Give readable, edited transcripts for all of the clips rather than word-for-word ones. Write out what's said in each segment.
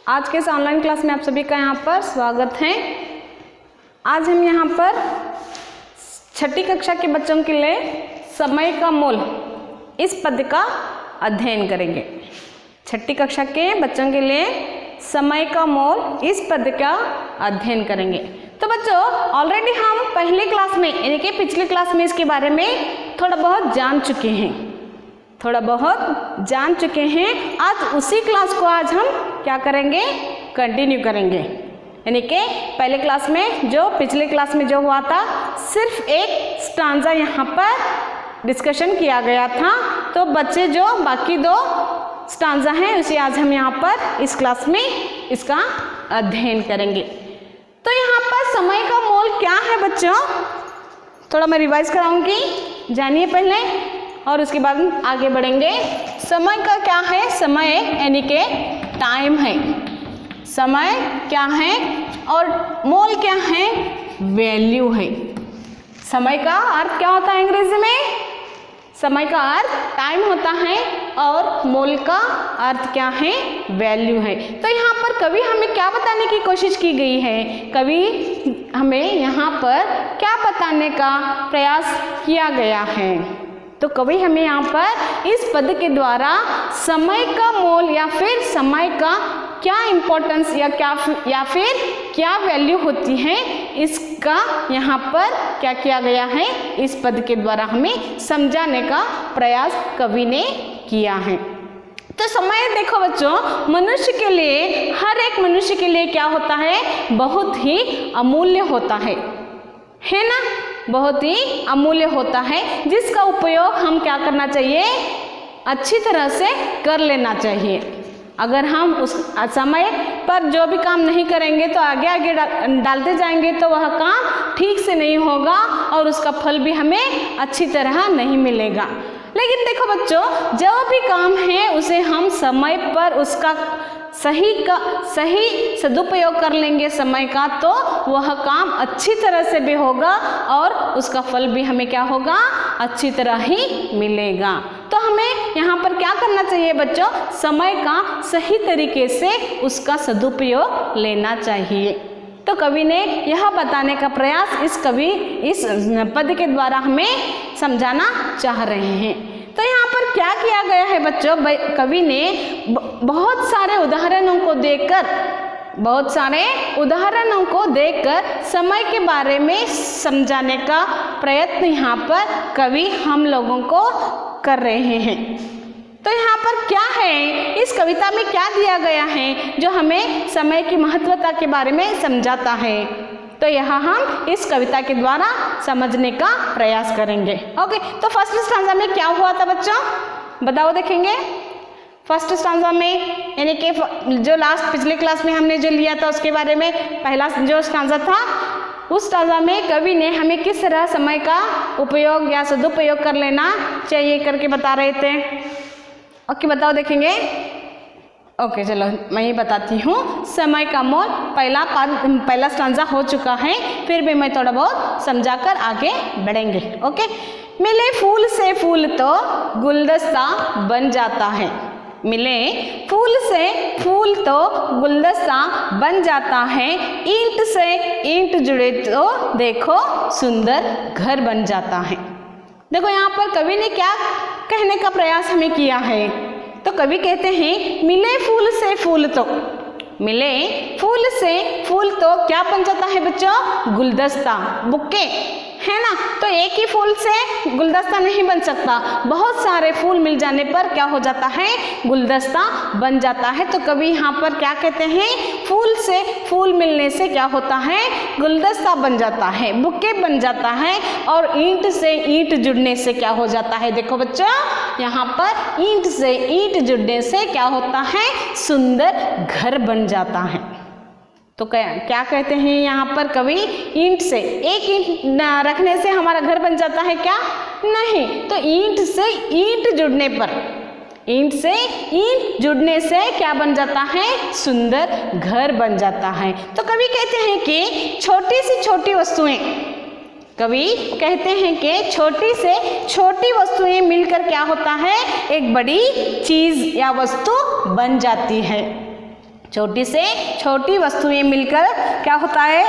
आज के इस ऑनलाइन क्लास में आप सभी का यहाँ पर स्वागत है। आज हम यहाँ पर छठी कक्षा के बच्चों के लिए समय का मोल इस पद का अध्ययन करेंगे। छठी कक्षा के बच्चों के लिए समय का मोल इस पद का अध्ययन करेंगे। तो बच्चों ऑलरेडी हम पहले क्लास में यानी कि पिछले क्लास में इसके बारे में थोड़ा बहुत जान चुके हैं। आज उसी क्लास को आज हम क्या करेंगे, कंटिन्यू करेंगे। यानी कि पहले क्लास में जो पिछले क्लास में जो हुआ था सिर्फ एक स्टांजा यहाँ पर डिस्कशन किया गया था। तो बच्चे जो बाकी दो स्टांजा हैं उसे आज हम यहाँ पर इस क्लास में इसका अध्ययन करेंगे। तो यहाँ पर समय का मोल क्या है बच्चों, थोड़ा मैं रिवाइज कराऊंगी, जानिए पहले और उसके बाद आगे बढ़ेंगे। समय का क्या है, समय यानी कि टाइम है। समय क्या है और मोल क्या है, वैल्यू है। समय का अर्थ क्या होता है अंग्रेजी में, समय का अर्थ टाइम होता है और मोल का अर्थ क्या है, वैल्यू है। तो यहाँ पर कवि हमें क्या बताने की कोशिश की गई है, कवि हमें यहाँ पर क्या बताने का प्रयास किया गया है। तो कवि हमें यहाँ पर इस पद के द्वारा समय का मोल या फिर समय का क्या इम्पोर्टेंस या फिर क्या वैल्यू होती है इसका यहाँ पर क्या किया गया है, इस पद के द्वारा हमें समझाने का प्रयास कवि ने किया है। तो समय देखो बच्चों, मनुष्य के लिए, हर एक मनुष्य के लिए क्या होता है, बहुत ही अमूल्य होता है ना, बहुत ही अमूल्य होता है, जिसका उपयोग हम क्या करना चाहिए, अच्छी तरह से कर लेना चाहिए। अगर हम उस समय पर जो भी काम नहीं करेंगे तो आगे आगे डालते जाएंगे तो वह काम ठीक से नहीं होगा और उसका फल भी हमें अच्छी तरह नहीं मिलेगा। लेकिन देखो बच्चों, जो भी काम है उसे हम समय पर उसका सही सदुपयोग कर लेंगे समय का, तो वह काम अच्छी तरह से भी होगा और उसका फल भी हमें क्या होगा, अच्छी तरह ही मिलेगा। तो हमें यहाँ पर क्या करना चाहिए बच्चों, समय का सही तरीके से उसका सदुपयोग लेना चाहिए। तो कवि ने यह बताने का प्रयास इस पद के द्वारा हमें समझाना चाह रहे हैं। तो यहाँ पर क्या किया गया है बच्चों, कवि ने बहुत सारे उदाहरणों को देखकर समय के बारे में समझाने का प्रयत्न यहाँ पर कवि हम लोगों को कर रहे हैं। तो यहाँ पर क्या है, इस कविता में क्या दिया गया है जो हमें समय की महत्वता के बारे में समझाता है, तो यहाँ हम इस कविता के द्वारा समझने का प्रयास करेंगे। ओके, तो फर्स्ट स्टांजा में क्या हुआ था बच्चों, बताओ, देखेंगे। फर्स्ट स्टांजा में यानी कि जो लास्ट पिछले क्लास में हमने जो लिया था उसके बारे में पहला जो स्टांजा था, उस स्टांजा में कवि ने हमें किस तरह समय का उपयोग या सदुपयोग कर लेना चाहिए करके बता रहे थे। ओके, बताओ, देखेंगे। ओके, चलो मैं ये बताती हूँ। समय का मोल पहला स्टांजा हो चुका है, फिर भी मैं थोड़ा बहुत समझाकर आगे बढ़ेंगे। ओके, मिले फूल से फूल तो गुलदस्ता बन जाता है, मिले फूल से फूल तो गुलदस्ता बन जाता है, ईंट से ईंट जुड़े तो देखो सुंदर घर बन जाता है। देखो यहाँ पर कवि ने क्या कहने का प्रयास हमें किया है, तो कवि कहते हैं मिले फूल से फूल तो क्या बन जाता है बच्चों, गुलदस्ता, बुक्के, है ना। तो एक ही फूल से गुलदस्ता नहीं बन सकता, बहुत सारे फूल मिल जाने पर क्या हो जाता है, गुलदस्ता बन जाता है। तो कवि यहाँ पर क्या कहते हैं, फूल से फूल मिलने से क्या होता है, गुलदस्ता बन जाता है, बुक्के बन जाता है, और ईंट से ईंट जुड़ने से क्या हो जाता है, देखो बच्चों यहाँ पर ईंट से ईंट जुड़ने से क्या होता है, सुंदर घर बन जाता है। तो क्या कहते हैं यहाँ पर कवि, ईंट से एक ईंट रखने से हमारा घर बन जाता है क्या, नहीं। तो ईंट से ईंट जुड़ने से क्या बन जाता है, सुंदर घर बन जाता है। तो कवि कहते हैं कि छोटी से छोटी वस्तुएं, कवि कहते हैं कि छोटी से छोटी वस्तुएं मिलकर क्या होता है, एक बड़ी चीज या वस्तु बन जाती है। छोटी से छोटी वस्तुएं मिलकर क्या होता है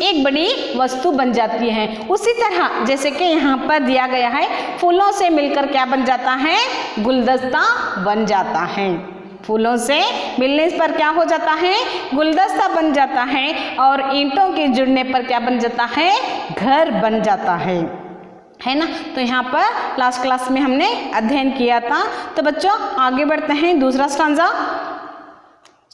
एक बड़ी वस्तु बन जाती है। उसी तरह जैसे कि यहाँ पर दिया गया है, फूलों से मिलकर क्या बन जाता है, गुलदस्ता बन जाता है। फूलों से मिलने पर क्या हो जाता है, गुलदस्ता बन जाता है। और ईंटों के जुड़ने पर क्या बन जाता है, घर बन जाता है ना। तो यहाँ पर लास्ट क्लास में हमने अध्ययन किया था। तो बच्चों आगे बढ़ते हैं, दूसरा स्टांजा।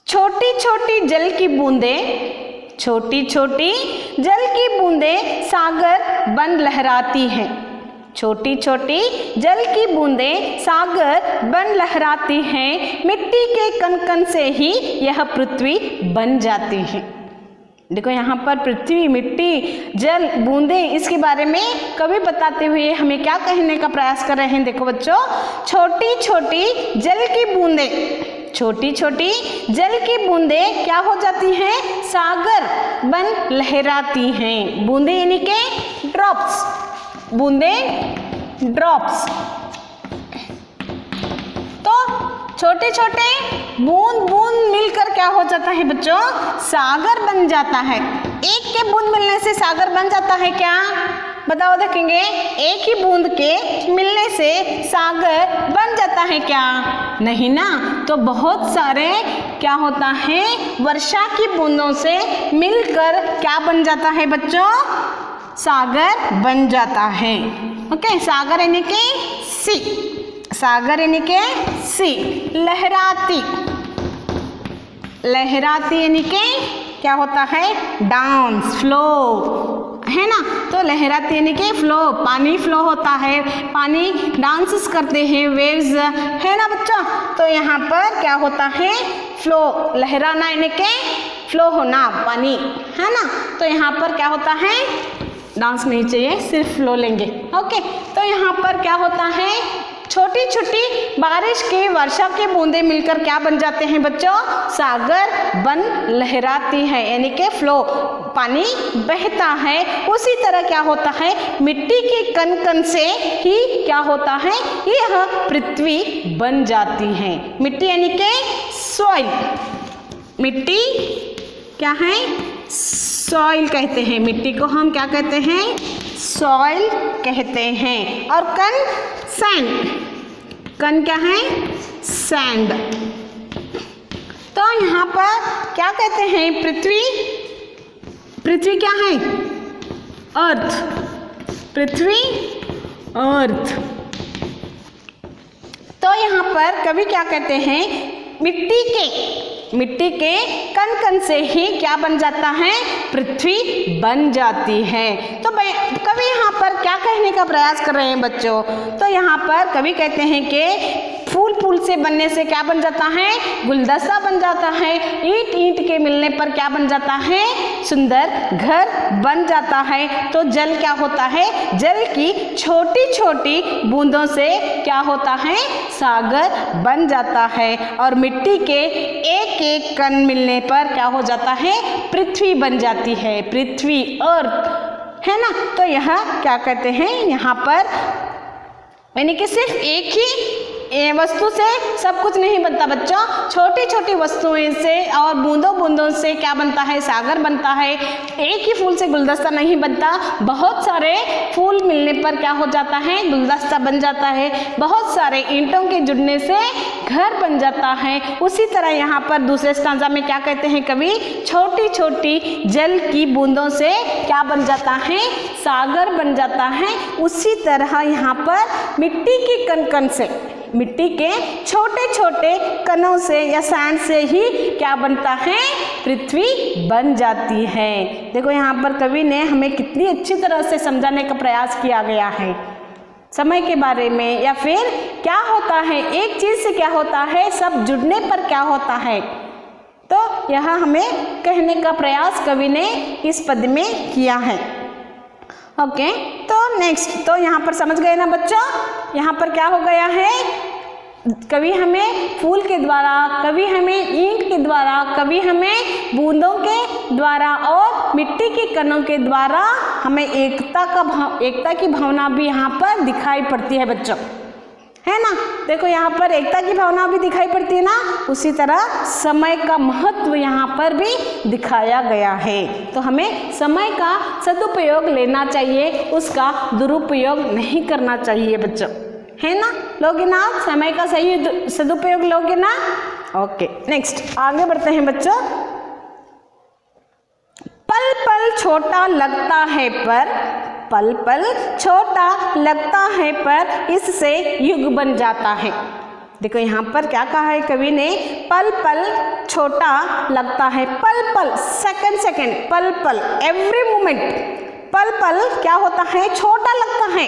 छोटी छोटी जल की बूंदें, छोटी छोटी जल की बूंदें सागर बन लहराती हैं। छोटी छोटी जल की बूंदें सागर बन लहराती हैं, मिट्टी के कण कण से ही यह पृथ्वी बन जाती है। देखो यहाँ पर पृथ्वी, मिट्टी, जल, बूंदें, इसके बारे में कवि बताते हुए हमें क्या कहने का प्रयास कर रहे हैं। देखो बच्चों, छोटी छोटी जल की बूंदें, छोटी छोटी जल की बूंदें क्या हो जाती हैं, सागर बन लहराती हैं। बूंदें यानी के ड्रॉप्स, बूंदें ड्रॉप्स। तो छोटे छोटे बूंद बूंद मिलकर क्या हो जाता है बच्चों, सागर बन जाता है। एक के बूंद मिलने से सागर बन जाता है क्या, बताओ देखेंगे। एक ही बूंद के मिलने से सागर बन जाता है क्या, नहीं ना। तो बहुत सारे क्या होता है, वर्षा की बूंदों से मिलकर क्या बन जाता है बच्चों, सागर बन जाता है। ओके, सागर यानी के सी, सागर यानी के सी। लहराती, लहराती यानी के क्या होता है, डांस, फ्लो, है ना। तो लहराती यानी के फ्लो, पानी फ्लो होता है, पानी डांसेस करते हैं, वेव्स, है ना बच्चा। तो यहाँ पर क्या होता है, फ्लो, लहराना यानी के फ्लो होना, पानी, है ना। तो यहाँ पर क्या होता है, डांस नहीं चाहिए, सिर्फ फ्लो लेंगे। ओके, तो यहाँ पर क्या होता है, छोटी छोटी बारिश की, वर्षा के बूंदे मिलकर क्या बन जाते हैं बच्चों, सागर बन लहराती है, यानी कि फ्लो, पानी बहता है। उसी तरह क्या होता है, मिट्टी के कण कण से ही क्या होता है, यह पृथ्वी बन जाती है। मिट्टी यानी कि सॉइल, मिट्टी क्या है, सॉइल कहते हैं। मिट्टी को हम क्या कहते हैं, सॉइल कहते हैं। और कण, सैंड, कण क्या है, सैंड। तो यहाँ पर क्या कहते हैं, पृथ्वी, पृथ्वी क्या है, अर्थ, पृथ्वी, अर्थ। तो यहाँ पर कवि क्या कहते हैं, मिट्टी के कण कण से ही क्या बन जाता है, पृथ्वी बन जाती है। तो कवि यहाँ पर क्या कहने का प्रयास कर रहे हैं बच्चों, तो यहाँ पर कवि कहते हैं कि फूल फूल से बनने से क्या बन जाता है, गुलदस्ता बन जाता है। ईंट ईंट के मिलने पर क्या बन जाता है, सुंदर घर बन जाता है। तो जल क्या होता है, जल की छोटी छोटी बूंदों से क्या होता है, सागर बन जाता है। और मिट्टी के एक एक कण मिलने पर क्या हो जाता है, पृथ्वी बन जाती है, पृथ्वी, अर्थ, है ना। तो यह क्या कहते हैं, यहाँ पर यानी कि सिर्फ एक ही वस्तु से सब कुछ नहीं बनता बच्चों, छोटी छोटी वस्तुएं से और बूंदों बूंदों से क्या बनता है, सागर बनता है। एक ही फूल से गुलदस्ता नहीं बनता, बहुत सारे फूल मिलने पर क्या हो जाता है, गुलदस्ता बन जाता है। बहुत सारे ईंटों के जुड़ने से घर बन जाता है। उसी तरह यहाँ पर दूसरे स्टांजा में क्या कहते हैं कवि, छोटी छोटी जल की बूंदों से क्या बन जाता है, सागर बन जाता है। उसी तरह यहाँ पर मिट्टी के कण कण से, मिट्टी के छोटे छोटे कणों से या सैंड से ही क्या बनता है, पृथ्वी बन जाती है। देखो यहाँ पर कवि ने हमें कितनी अच्छी तरह से समझाने का प्रयास किया गया है समय के बारे में, या फिर क्या होता है, एक चीज से क्या होता है, सब जुड़ने पर क्या होता है। तो यह हमें कहने का प्रयास कवि ने इस पद में किया है। ओके, तो नेक्स्ट, तो यहाँ पर समझ गए ना बच्चों, यहाँ पर क्या हो गया है, कवि हमें फूल के द्वारा, कवि हमें ईंट के द्वारा, कवि हमें बूंदों के द्वारा और मिट्टी के कणों के द्वारा हमें एकता की भावना भी यहाँ पर दिखाई पड़ती है बच्चों, है ना। देखो यहाँ पर एकता की भावना भी दिखाई पड़ती है ना, उसी तरह समय का महत्व यहाँ पर भी दिखाया गया है। तो हमें समय का सदुपयोग लेना चाहिए, उसका दुरुपयोग नहीं करना चाहिए बच्चों, है ना। लोगे ना समय का सही सदुपयोग लोगे ना। ओके, नेक्स्ट आगे बढ़ते हैं बच्चों। पल पल छोटा लगता है पर, पल पल छोटा लगता है पर इससे युग बन जाता है। देखो यहाँ पर क्या कहा है कवि ने, पल पल छोटा लगता है, पल पल सेकंड सेकंड, पल पल एवरी मोमेंट, पल पल क्या होता है, छोटा लगता है,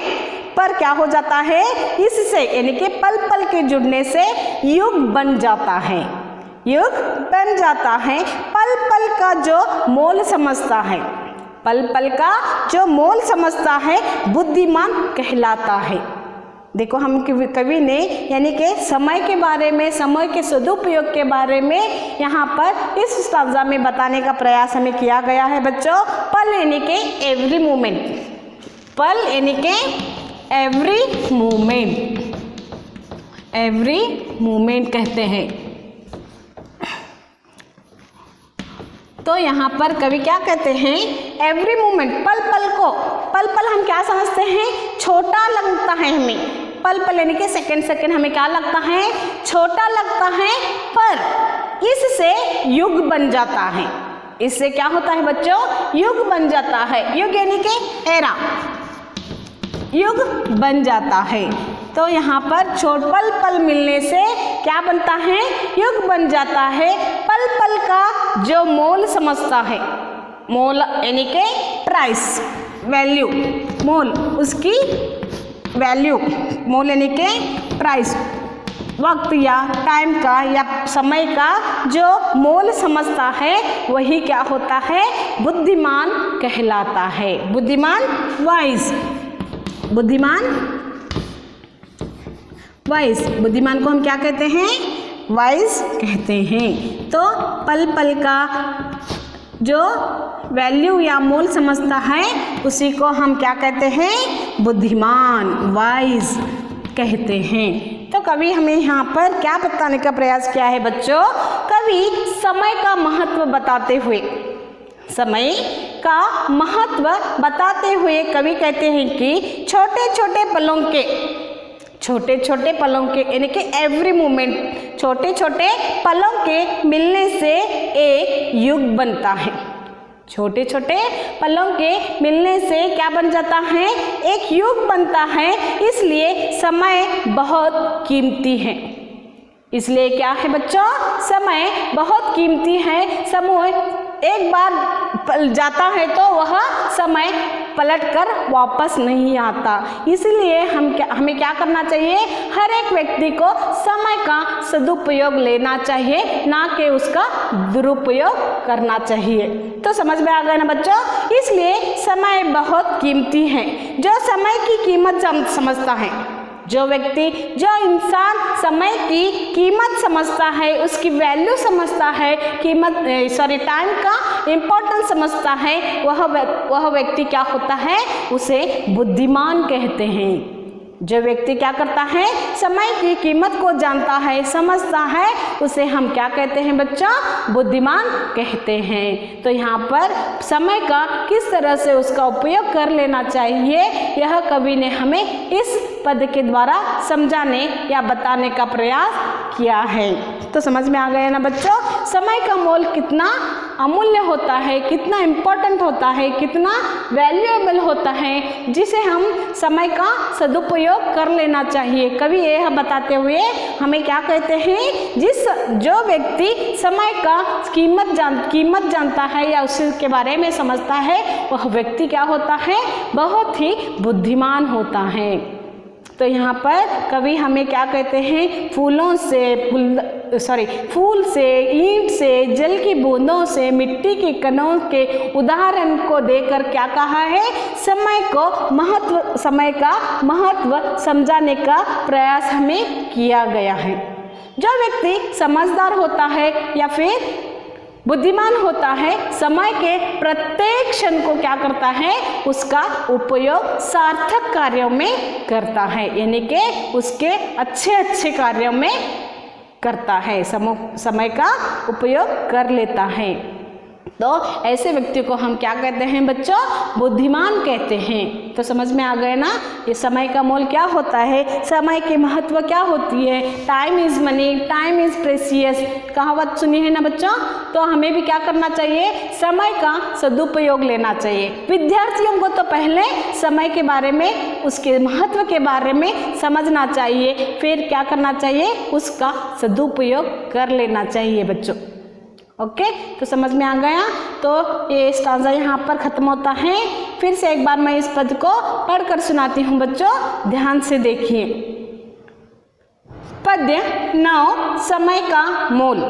पर क्या हो जाता है, इससे यानी कि पल पल के जुड़ने से युग बन जाता है, युग बन जाता है। पल पल का जो मोल समझता है, पल पल का जो मोल समझता है बुद्धिमान कहलाता है। देखो हम कवि ने यानी कि समय के बारे में, समय के सदुपयोग के बारे में यहाँ पर इस स्टांजा में बताने का प्रयास हमें किया गया है बच्चों। पल यानी कि एवरी मोमेंट, पल यानी कि एवरी मोमेंट, एवरी मोमेंट कहते हैं। तो यहाँ पर कवि क्या कहते हैं, एवरी मोमेंट, पल पल को, पल पल हम क्या समझते हैं, छोटा लगता है हमें, पल पल यानी कि सेकंड सेकंड हमें क्या लगता है, छोटा लगता है, पर इससे युग बन जाता है, इससे क्या होता है बच्चों, युग बन जाता है। युग यानी कि एरा, युग बन जाता है। तो यहाँ पर पल पल मिलने से क्या बनता है, युग बन जाता है। पल पल का जो मोल समझता है, मोल यानी कि प्राइस, वैल्यू, मोल उसकी वैल्यू, मोल यानी कि प्राइस, वक्त या टाइम का या समय का जो मोल समझता है वही क्या होता है, बुद्धिमान कहलाता है। बुद्धिमान, वाइज, बुद्धिमान वाइज, बुद्धिमान को हम क्या कहते हैं, वाइज कहते हैं। तो पल पल का जो वैल्यू या मोल समझता है उसी को हम क्या कहते हैं, बुद्धिमान, वाइज कहते हैं। तो कवि हमें यहाँ पर क्या बताने का प्रयास किया है बच्चों, कवि समय का महत्व बताते हुए, समय का महत्व बताते हुए कवि कहते हैं कि छोटे छोटे पलों के, छोटे छोटे पलों के यानी कि एवरी मोमेंट, छोटे छोटे पलों के मिलने से एक युग बनता है। छोटे छोटे पलों के मिलने से क्या बन जाता है, एक युग बनता है। इसलिए समय बहुत कीमती है, इसलिए क्या है बच्चों, समय बहुत कीमती है। समय एक बार जाता है तो वह समय पलटकर वापस नहीं आता। इसलिए हमें क्या करना चाहिए, हर एक व्यक्ति को समय का सदुपयोग लेना चाहिए, ना कि उसका दुरुपयोग करना चाहिए। तो समझ में आ गया ना बच्चों। इसलिए समय बहुत कीमती है। जो समय की कीमत समझता है, जो व्यक्ति, जो इंसान समय की कीमत समझता है, उसकी वैल्यू समझता है, टाइम का इम्पोर्टेंस समझता है, वह व्यक्ति क्या होता है, उसे बुद्धिमान कहते हैं। जो व्यक्ति क्या करता है, समय की कीमत को जानता है, समझता है, उसे हम क्या कहते हैं बच्चा, बुद्धिमान कहते हैं। तो यहाँ पर समय का किस तरह से उसका उपयोग कर लेना चाहिए, यह कवि ने हमें इस पद के द्वारा समझाने या बताने का प्रयास किया है। तो समझ में आ गया ना बच्चों, समय का मोल कितना अमूल्य होता है, कितना इम्पोर्टेंट होता है, कितना वैल्यूएबल होता है, जिसे हम समय का सदुपयोग कर लेना चाहिए। कवि यह बताते हुए हमें क्या कहते हैं, जो व्यक्ति समय का कीमत जानता है या उसके बारे में समझता है, वह व्यक्ति क्या होता है, बहुत ही बुद्धिमान होता है। तो यहाँ पर कवि हमें क्या कहते हैं, फूल से, ईंट से, जल की बूंदों से, मिट्टी के कणों के उदाहरण को देकर क्या कहा है, समय का महत्व समझाने का प्रयास हमें किया गया है। जो व्यक्ति समझदार होता है या फिर बुद्धिमान होता है समय के प्रत्येक क्षण को क्या करता है, उसका उपयोग सार्थक कार्यों में करता है, यानी कि उसके अच्छे अच्छे कार्यों में करता है, समय का उपयोग कर लेता है। तो ऐसे व्यक्ति को हम क्या कहते हैं बच्चों, बुद्धिमान कहते हैं। तो समझ में आ गए ना, ये समय का मोल क्या होता है, समय की महत्व क्या होती है। Time is money, time is precious, कहावत सुनी है ना बच्चों। तो हमें भी क्या करना चाहिए, समय का सदुपयोग लेना चाहिए। विद्यार्थियों को तो पहले समय के बारे में, उसके महत्व के बारे में समझना चाहिए, फिर क्या करना चाहिए, उसका सदुपयोग कर लेना चाहिए बच्चों। ओके, तो समझ में आ गया। तो ये स्टांजा यहाँ पर ख़त्म होता है। फिर से एक बार मैं इस पद को पढ़कर सुनाती हूँ बच्चों, ध्यान से देखिए। पद्य 9, समय का मोल।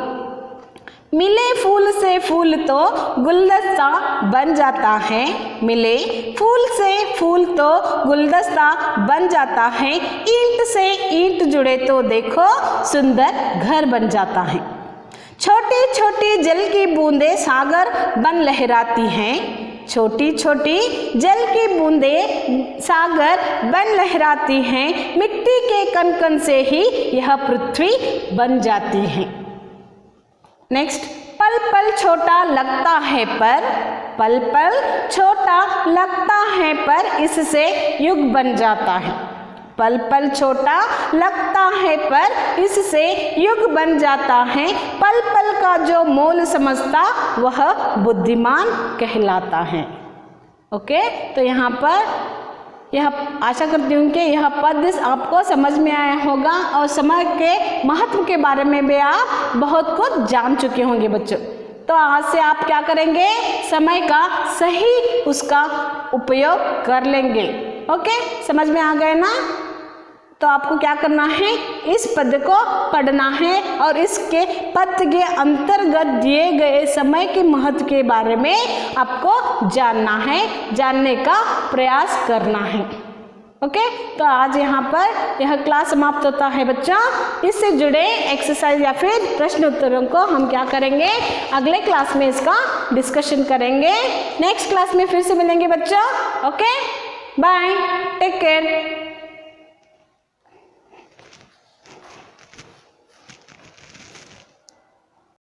मिले फूल से फूल तो गुलदस्ता बन जाता है, मिले फूल से फूल तो गुलदस्ता बन जाता है, ईंट से ईंट जुड़े तो देखो सुंदर घर बन जाता है। छोटी छोटी जल की बूंदें सागर बन लहराती हैं, छोटी छोटी जल की बूंदें सागर बन लहराती हैं, मिट्टी के कण कण से ही यह पृथ्वी बन जाती है। नेक्स्ट, पल पल छोटा लगता है पर, पल पल छोटा लगता है पर इससे युग बन जाता है, पल पल छोटा लगता है पर इससे युग बन जाता है, पल पल का जो मोल समझता वह बुद्धिमान कहलाता है। ओके, तो यहाँ पर यह आशा करती हूँ कि यह पद आपको समझ में आया होगा और समय के महत्व के बारे में भी आप बहुत कुछ जान चुके होंगे बच्चों। तो आज से आप क्या करेंगे, समय का सही उसका उपयोग कर लेंगे। ओके, समझ में आ गए ना। तो आपको क्या करना है, इस पद को पढ़ना है और इसके पद के अंतर्गत दिए गए समय के महत्व के बारे में आपको जानना है, जानने का प्रयास करना है। ओके, तो आज यहाँ पर यह क्लास समाप्त होता है बच्चों। इससे जुड़े एक्सरसाइज या फिर प्रश्न उत्तरों को हम क्या करेंगे, अगले क्लास में इसका डिस्कशन करेंगे। नेक्स्ट क्लास में फिर से मिलेंगे बच्चों। Okay, bye, take care.